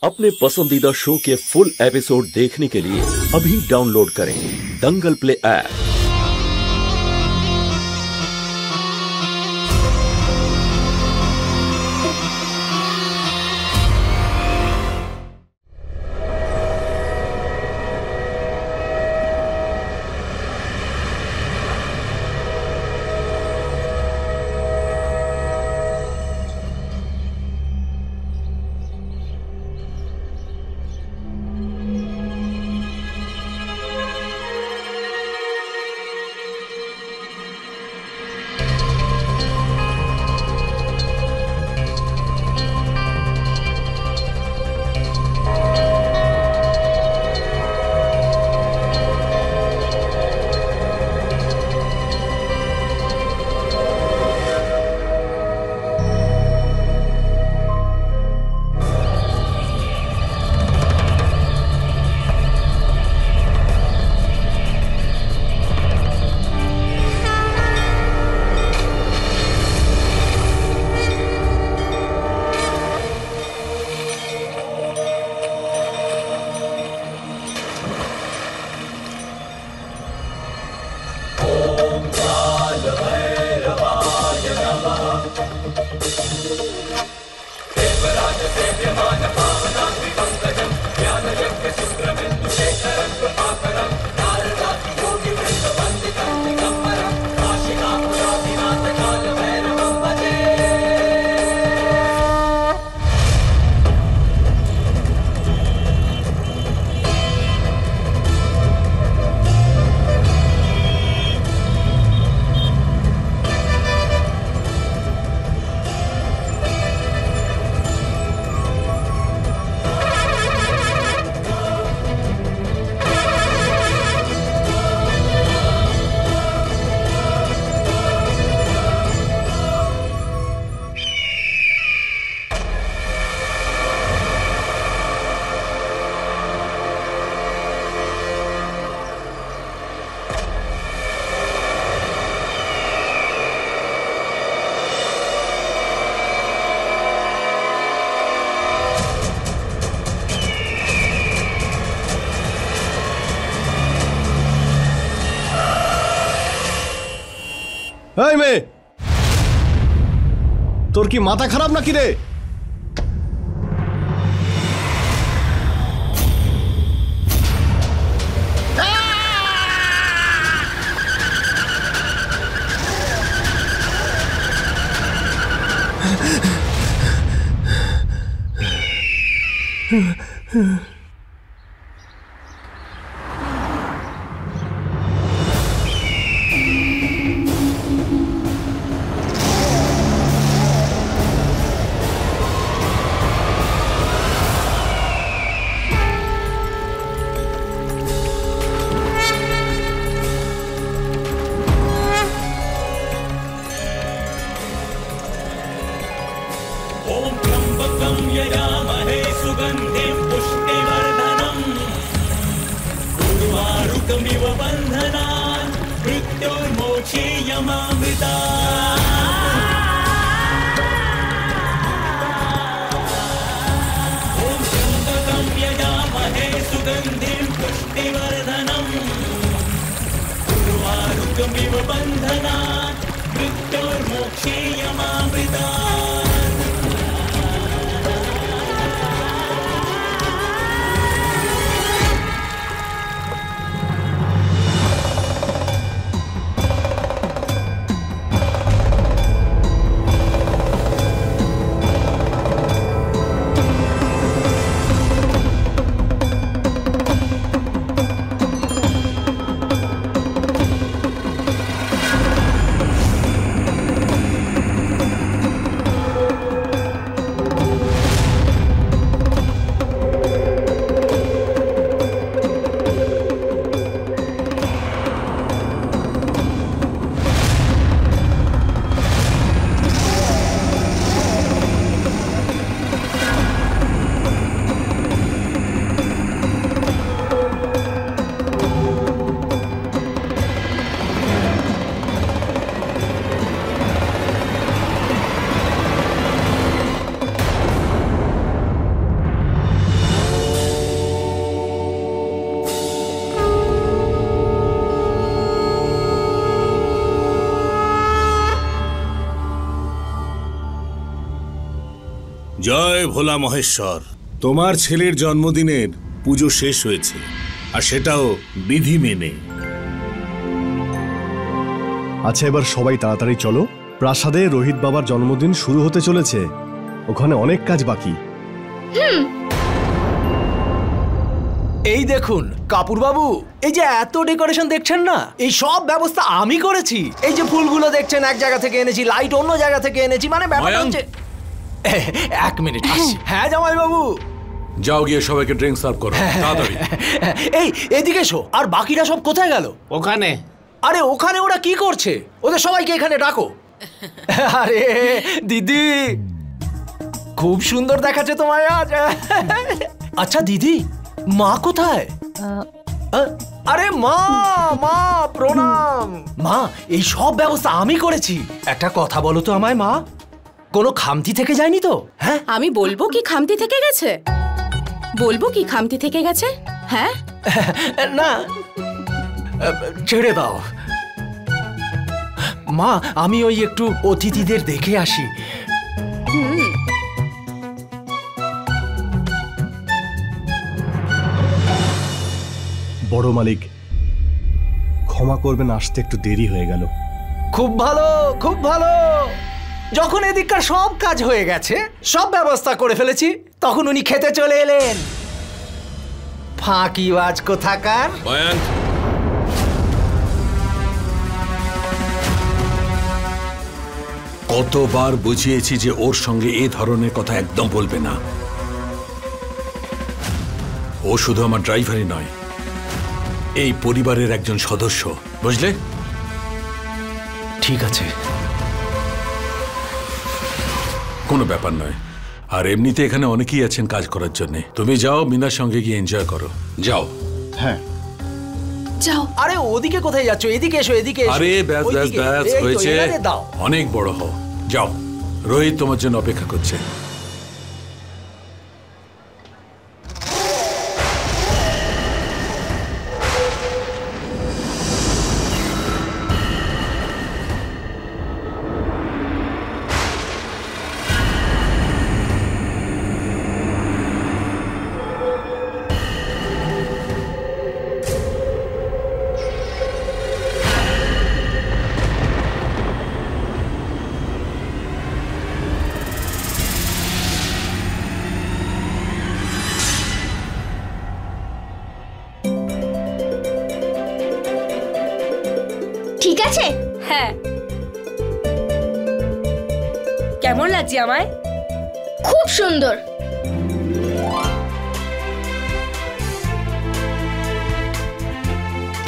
अपने पसंदीदा शो के फुल एपिसोड देखने के लिए अभी डाउनलोड करें दंगल प्ले ऐप। এই মেয়ে, তোর কি মাথা খারাপ নাকি রে? জয় ভোলা মহেশ্বর। তোমার ছেলের জন্মদিনের পুজো শেষ হয়েছে, আর সেটাও বিধি মেনে। আচ্ছা, এবার সবাই তাড়াতাড়ি চলো। প্রাসাদে রোহিত বাবার জন্মদিন শুরু হতে চলেছে, ওখানে অনেক কাজ বাকি। এই দেখুন কাপুর বাবু, এই যে এত ডেকোরেশন দেখছেন না, এই সব ব্যবস্থা আমি করেছি। এই যে ফুলগুলো দেখছেন এক জায়গা থেকে এনেছি, লাইট অন্য জায়গা থেকে এনেছি, মানে ব্যাপারটা হচ্ছে। এক মিনিট আসছি। হ্যাঁ জামাই বাবু। যাও গিয়ে সবাইকে ড্রিঙ্ক সার্ভ করো তাড়াতাড়ি। এই এদিকে এসো। আর বাকিরা সব কোথায় গেল? ওখানে। আরে ওখানে ওরা কি করছে? ওদের সবাইকে এখানে ডাকো। আরে দিদি, খুব সুন্দর দেখাচ্ছে তোমায় আজ। আচ্ছা দিদি, মা কোথায়? আরে মা, মা প্রণাম। মা, এই সব ব্যবস্থা আমি করেছি। একটা কথা বলো তো আমায় মা, কোনো খামতি থেকে যায়নি তো? হ্যাঁ, আমি বলবো কি খামতি থেকে গেছে? বলবো কি খামতি থেকে গেছে? হ্যাঁ না, ছেড়ে দাও মা, আমি ওই একটু অতিথিদের দেখে আসি। বড় মালিক, ক্ষমা করবেন, আসতে একটু দেরি হয়ে গেল। খুব ভালো, খুব ভালো। যখন এদিককার সব কাজ হয়ে গেছে, সব ব্যবস্থা করে ফেলেছি, তখন উনি খেতে চলে এলেন। ফাঁকিবাজ কোথাকার। ময়াঙ্ক, কতবার বুঝিয়েছি যে ওর সঙ্গে এই ধরনের কথা একদম বলবে না। ও শুধু আমার ড্রাইভারই নয়, এই পরিবারের একজন সদস্য, বুঝলে? ঠিক আছে, কোনো ব্যাপার নয়। আর এমনিতে এখানে অনেকেই আছেন কাজ করার জন্য। তুমি যাও, মিনার সঙ্গে গিয়ে এনজয় করো, যাও। হ্যাঁ যাও। আরে ওদিকে কোথায় যাচ্ছ? এদিকে এসো, এদিকে এসো। আরে ব্যাস ব্যাস ওইদিকে। ব্যাস, এই তো, হয়েছে। এনাদের দাও। অনেক বড় হও, যাও। রোহিত তোমার জন্য অপেক্ষা করছে। ঠিক আছে। হ্যাঁ, কেমন লাগছে আমায়? খুব সুন্দর।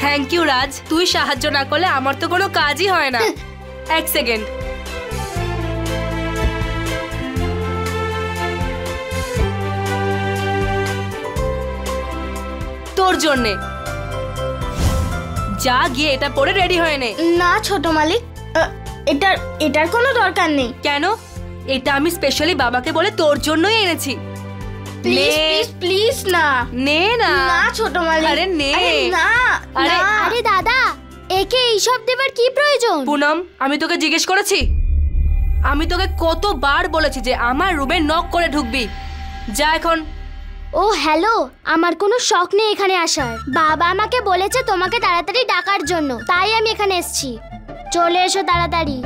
থ্যাংক ইউ রাজ, তুই সাহায্য না করলে আমার তো কোনো কাজই হয় না। এক সেকেন্ড। তোর জন্যে। যা গিয়ে এটা পরে রেডি হয়ে নে। না ছোট মালিক, এটার কোনো দরকার নেই। কেন? এটা আমি স্পেশালি বাবাকে বলে তোর জন্যই এনেছি। প্লিজ প্লিজ প্লিজ না। নে না। না ছোট মালিক। আরে নে। না। আরে আরে দাদা, একে এইসব দেবার কি প্রয়োজন? পুনম, আমি তোকে জিজ্ঞেস করেছি? আমি তোকে কতবার বলেছি যে আমার রুমে নক করে ঢুকবি। যা এখন। ও হ্যালো, আমার কোনো শখ নেই এখানে আসার। বাবা আমাকে বলেছে তোমাকে তাড়াতাড়ি ডাকার জন্য, তাই আমি এখানে এসেছি। চলে এসো তাড়াতাড়ি।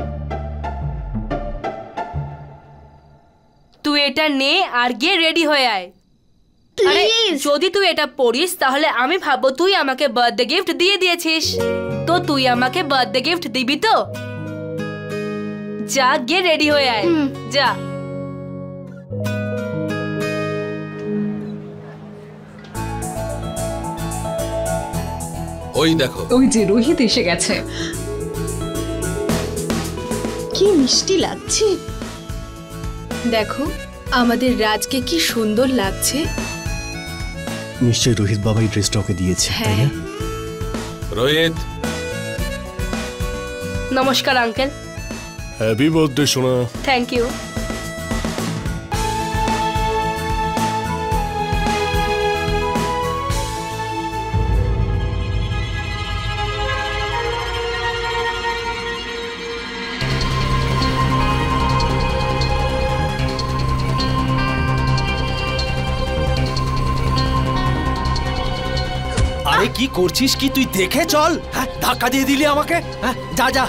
তুই এটা নে আর গিয়ে রেডি হয়ে আয়। আরে প্লিজ। যদি তুই এটা পড়িস তাহলে আমি ভাববো তুই আমাকে বার্থডে গিফট দিয়ে দিয়েছিস। তো তুই আমাকে বার্থডে গিফট দিবি তো? যা গিয়ে রেডি হয়ে আয়। যা। ওই দেখো, ওই যে রোহিত এসে গেছে। কি মিষ্টি লাগছে। দেখো আমাদের রাজকে কি সুন্দর লাগছে। নিশ্চয়ই রোহিত বাবা এই ড্রেসটা ওকে দিয়েছে, তাই না? রোহিত। নমস্কার আঙ্কেল। হ্যাপি বার্থডে সোনা। Thank you. আরে কি করছিস কি তুই দেখে চল। হ্যাঁ ধাক্কা দিয়ে দিলি আমাকে। হ্যাঁ যা যা।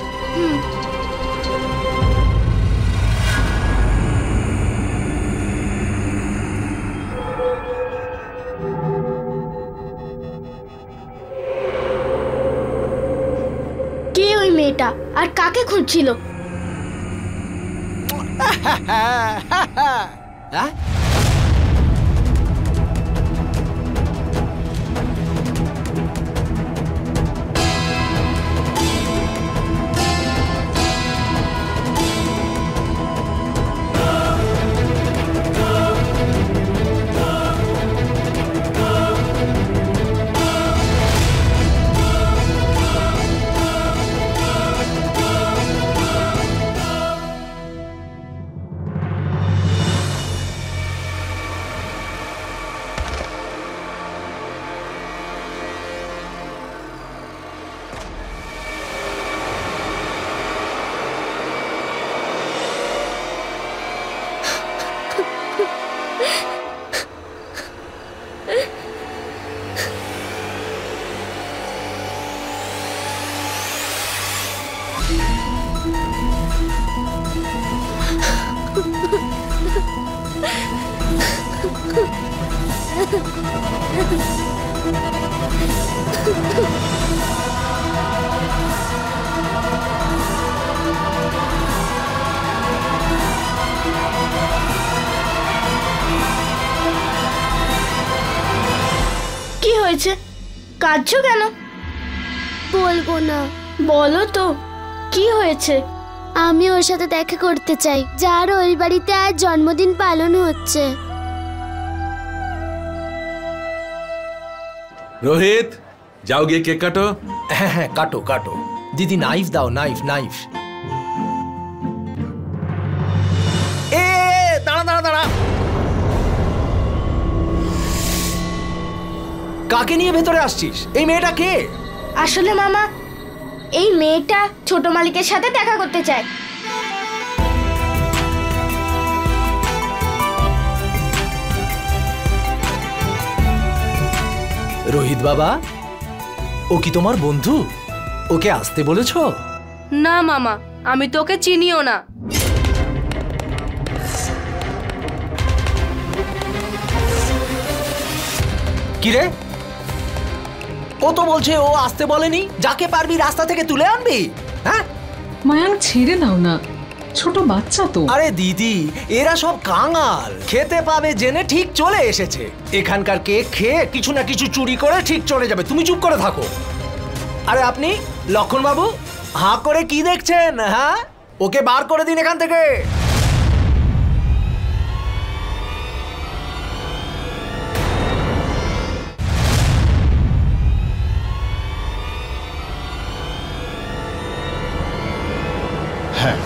কে ওই মেয়েটা আর কাকে খুঁজছিল? হ্যাঁ কি হয়েছে? কাঁদছো কেন? বলবো না। বলো তো কি হয়েছে? আমি ওর সাথে দেখা করতে চাই, যার ওই বাড়িতে আজ জন্মদিন পালন হচ্ছে। রোহিত, যাও গিয়ে কেক কাটো। হ্যাঁ হ্যাঁ কাটো কাটো। দিদি নাইফ দাও, নাইফ নাইফ। এ দাঁড়া দাঁড়া দাঁড়া। কাকে নিয়ে ভেতরে আসছিস? এই মেয়েটা কে? আসলে মামা, এই মেয়েটা ছোট মালিকের সাথে দেখা করতে চায়। রোহিত বাবা, ও কি তোমার বন্ধু? ওকে আসতে বলেছো? না মামা, আমি তো ওকে চিনিও না। কিরে, ও তো বলছে ও আসতে বলেনি। যাকে পারবি রাস্তা থেকে তুলে আনবি। হ্যাঁ মায়াঙ্ক, ছেড়ে দাও না, ছোট বাচ্চা তো। আরে দিদি, এরা সব কাঙাল, খেতে পাবে জেনে ঠিক চলে এসেছে। এখানকার কেক খেয়ে কিছু না কিছু চুরি করে ঠিক চলে যাবে। তুমি চুপ করে থাকো। আরে আপনি লক্ষণ বাবু, হাঁ করে কি দেখছেন? হ্যাঁ, ওকে বার করে দিন এখান থেকে। হ্যাঁ,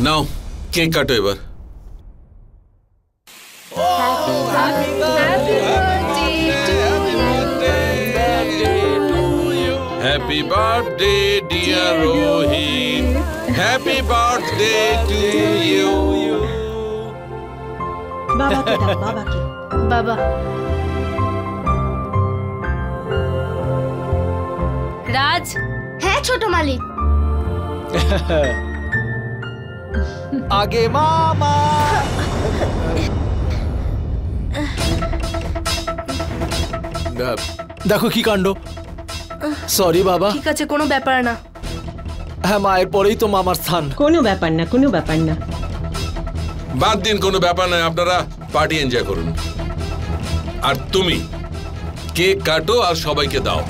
নাও কেক কাটো এবার। Happy birthday dear Rohit, happy birthday to you. বাবাকে দাও, বাবাকে। বাবা। রাজ। হ্যাঁ ছোট মালিক। আগে মামা। দেখো কি কাণ্ড। সরি বাবা। ঠিক আছে, কোনো ব্যাপার না। হ্যাঁ, মায়ের পরেই তো মামার স্থান। কোনো ব্যাপার না, কোনো ব্যাপার না। বাদ দিন, কোনো ব্যাপার নয়। আপনারা পার্টি এনজয় করুন। আর তুমি কেক কাটো আর সবাইকে দাও।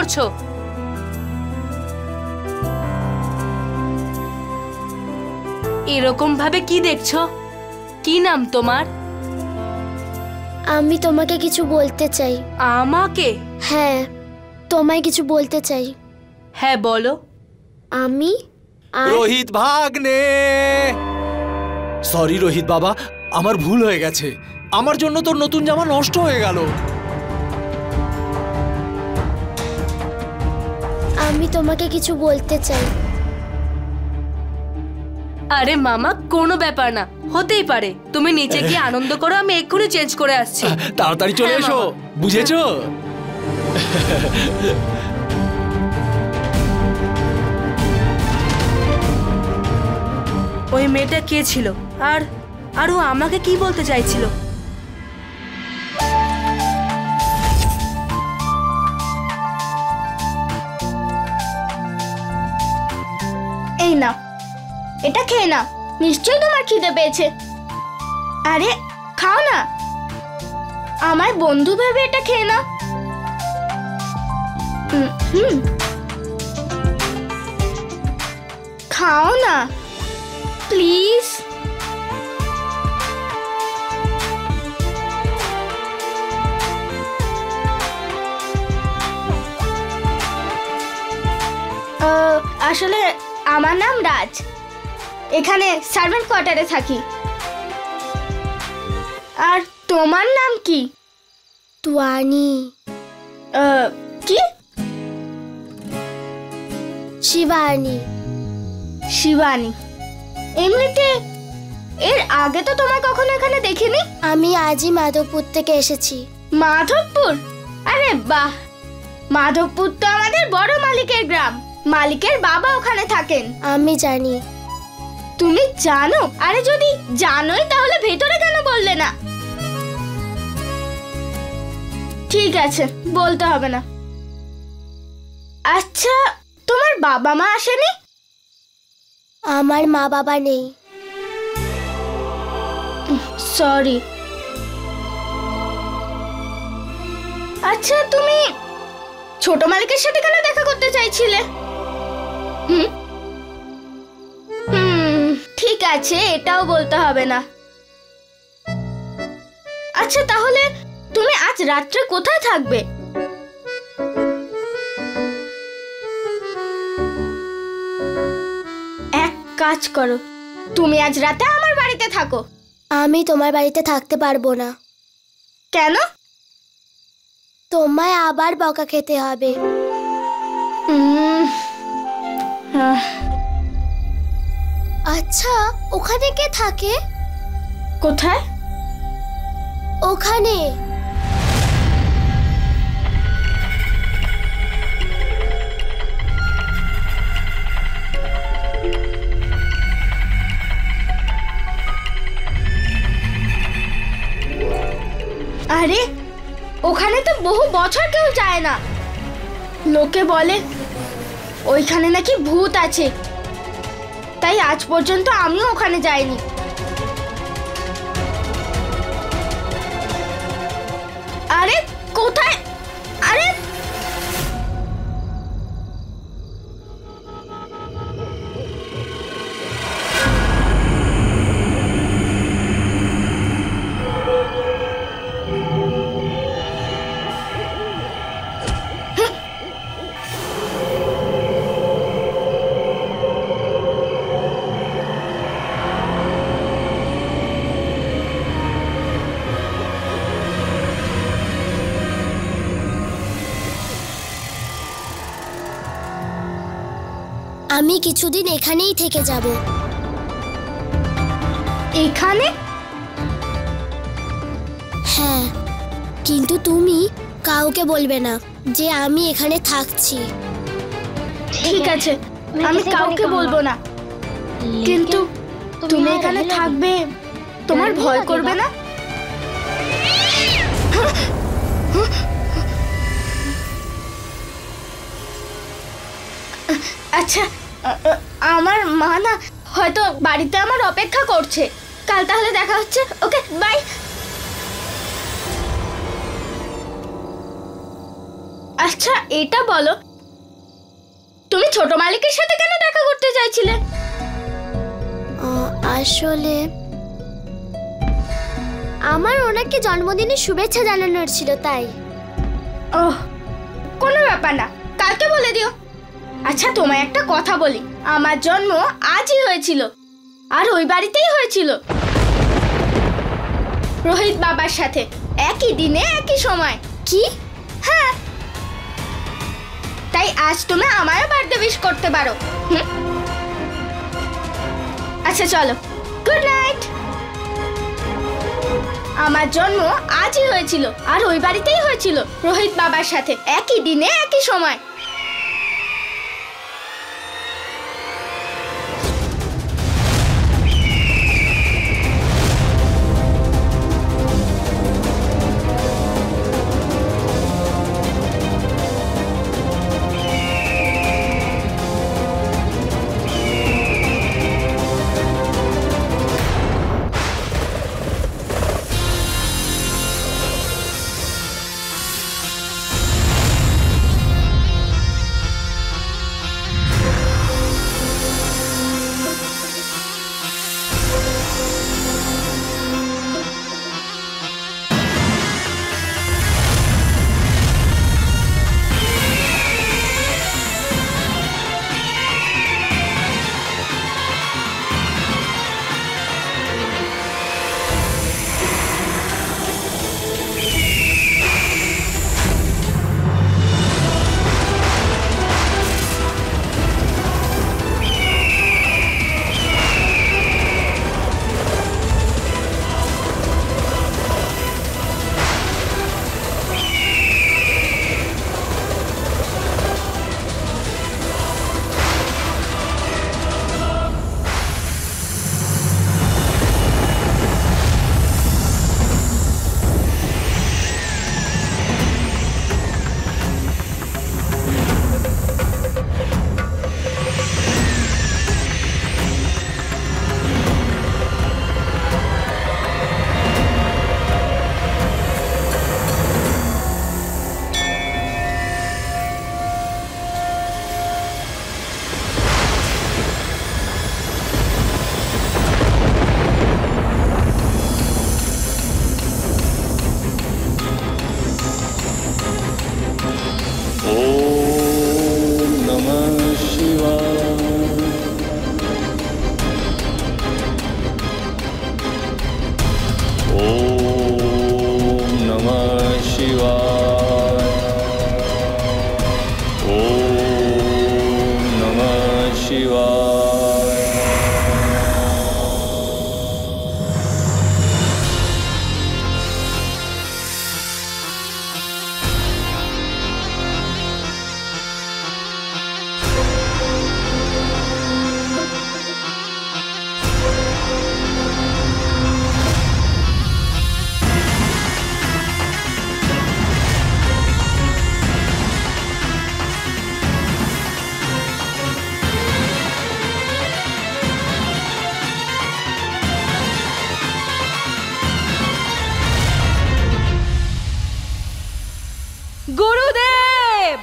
করছো? এরকম ভাবে কি দেখছো? কি নাম তোমার? আমি তোমাকে কিছু বলতে চাই। আমাকে? হ্যাঁ, তোমায় কিছু বলতে চাই। হ্যাঁ বলো। আমি রোহিত ভাগ্নে, সরি রোহিত বাবা, আমার ভুল হয়ে গেছে। আমার জন্য তোর নতুন জামা নষ্ট হয়ে গেল। আমি তোমাকে কিছু বলতে চাই। আরে মামা, কোনো ব্যাপার না, হতেই পারে। তুমি নিচে গিয়ে আনন্দ করো, আমি এক্ষুনি চেঞ্জ করে আসছি। তাড়াতাড়ি চলে হ্যাঁ, এসো, মামা। বুঝেছো? ওই মেয়েটা কে ছিল? আর ও আমাকে কি বলতে চাইছিল? এই না, এটা খেয়ে না, নিশ্চয়ই তোমার খিদে পেয়েছে। আরে খাও না, আমার বন্ধু ভেবে এটা খেয়ে না। খাও না প্লিজ। আসলে আমার নাম রাজ, এখানে সার্ভেন্ট কোয়ার্টারে থাকি। আর তোমার নাম কি? টুয়ানি। কি? শিবানী। শিবানী? এমনিতে এর আগে তো তোমায় কখনো এখানে দেখিনি। আমি আজই মাধবপুর থেকে এসেছি। মাধবপুর? আরে বাহ, মাধবপুর তো আমাদের বড় মালিকের গ্রাম। মালিকের বাবা ওখানে থাকেন। আমি জানি। তুমি জানো? আরে যদি জানোই তাহলে ভেতরে কেন বললে না? ঠিক আছে, বলতে হবে না। আচ্ছা, তোমার বাবা মা আসেনি? আমার মা বাবা নেই। সরি। আচ্ছা, তুমি ছোট মালিকের সাথে কেন দেখা করতে চাইছিলে? ঠিক আছে, এটাও বলতে হবে না। আচ্ছা, তাহলে তুমি আজ রাত্রে কোথায় থাকবে? এক কাজ করো, তুমি আজ রাতে আমার বাড়িতে থাকো। আমি তোমার বাড়িতে থাকতে পারবো না। কেন? তোমায় আবার বকা খেতে হবে। আচ্ছা, ওখানে কে থাকে? কোথায়? ওখানে। আরে ওখানে তো বহু বছর কেউ যায় না। লোকে বলে ওইখানে নাকি ভূত আছে, তাই আজ পর্যন্ত আমিও ওখানে যাইনি। আরে কোথায়? আরে আমি কিছুদিন এখানেই থেকে যাব। এখানে? হ্যাঁ, কিন্তু তুমি কাউকে বলবে না যে আমি এখানে থাকছি। ঠিক আছে, আমি কাউকে বলবো না। কিন্তু তুমি এখানে থাকবে, তোমার ভয় করবে না? আচ্ছা, আমার মা না হয়তো বাড়িতে আমার অপেক্ষা করছে। কাল তাহলে দেখা হচ্ছে। ওকে, বাই। আচ্ছা এটা বলো, তুমি ছোট মালিকের সাথে কেন দেখা করতে চাইছিলে? আসলে আমার ওনাকে জন্মদিনের শুভেচ্ছা জানানোর ছিল, তাই। ওহ, কোনো ব্যাপার না, কালকে বলে দিও। আচ্ছা তোমায় একটা কথা বলি, আমার জন্ম আজই হয়েছিল, আর ওই বাড়িতেই হয়েছিল, রোহিত বাবার সাথে, একই দিনে একই সময়। কি? হ্যাঁ, তাই আজ তুমি আমারও বার্থডে উইশ করতে পারো। আচ্ছা চলো, গুড নাইট। আমার জন্ম আজই হয়েছিল, আর ওই বাড়িতেই হয়েছিল, রোহিত বাবার সাথে, একই দিনে একই সময়। গুরুদেব,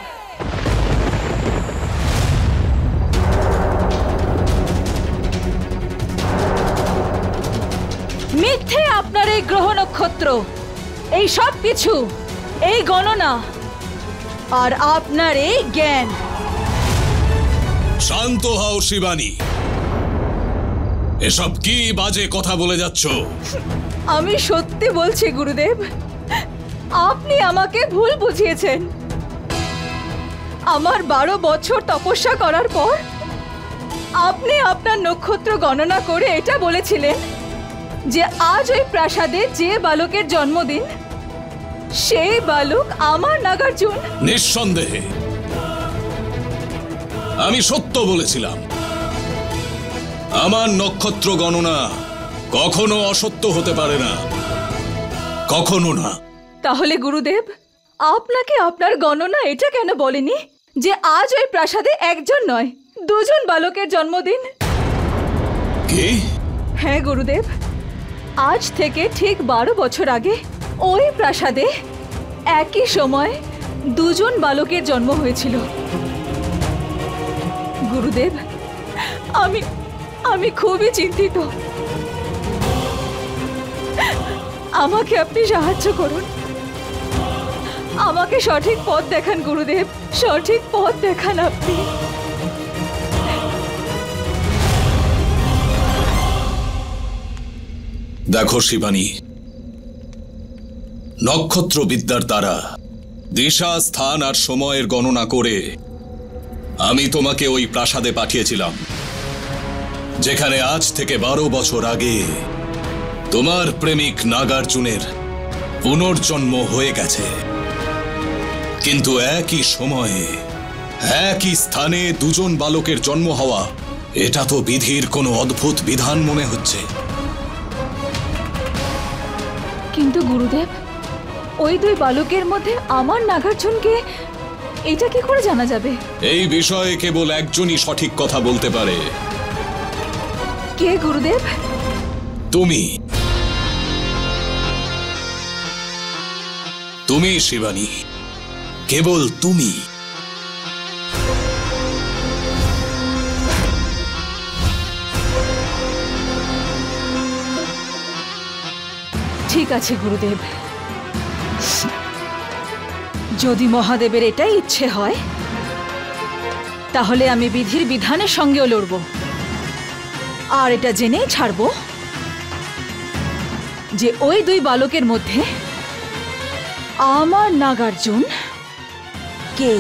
মিথ্যে আপনার এই গ্রহ নক্ষত্র, এই সব কিছু, এই গণনা, আর আপনার এই জ্ঞান। শান্ত হও শিবানী, এসব কি বাজে কথা বলে যাচ্ছ? আমি সত্যি বলছি গুরুদেব, আপনি আমাকে ভুল বুঝিয়েছেন। আমার 12 বছর তপস্যা করার পর আপনি আপনার নক্ষত্র গণনা করে এটা বলেছিলেন যে আজ ওই প্রাসাদে যে বালকের জন্মদিন, সেই বালক আমার নাগার্জুন। নিঃসন্দেহে আমি সত্য বলেছিলাম। আমার নক্ষত্র গণনা কখনো অসত্য হতে পারে না, কখনো না। তাহলে গুরুদেব, আপনাকে আপনার গণনা এটা কেন বলেনি যে আজ ওই প্রাসাদে একজন নয়, 2 জন বালকের জন্মদিন? কি? হ্যাঁ গুরুদেব, আজ থেকে ঠিক 12 বছর আগে ওই প্রাসাদে একই সময় দুজন বালকের জন্ম হয়েছিল। গুরুদেব, আমি আমি খুবই চিন্তিত। আমাকে আপনি সাহায্য করুন, আমাকে সঠিক পথ দেখান গুরুদেব, সঠিক পথ দেখান আপনি। দেখো শিবানী, নক্ষত্র বিদ্যার দ্বারা দিশা, স্থান আর সময়ের গণনা করে আমি তোমাকে ওই প্রাসাদে পাঠিয়েছিলাম, যেখানে আজ থেকে 12 বছর আগে তোমার প্রেমিক নাগার্জুনের পুনর্জন্ম হয়ে গেছে। কিন্তু একই সময়ে একই স্থানে দুজন বালকের জন্ম হওয়া, এটা তো বিধির কোনো অদ্ভুত বিধান মনে হচ্ছে। কিন্তু গুরুদেব, ওই দুই বালকের মধ্যে আমার নাগার্জুনকে এটা কি করে জানা যাবে? এই বিষয়ে কেবল একজনই সঠিক কথা বলতে পারে। কে গুরুদেব? তুমি। তুমি শিবানী, কেবল তুমি। ঠিক আছে গুরুদেব, যদি মহাদেবের এটাই ইচ্ছে হয় তাহলে আমি বিধির বিধানের সঙ্গেও লড়ব, আর এটা জেনেই ছাড়ব যে ওই দুই বালকের মধ্যে আমার নাগার্জুন কে।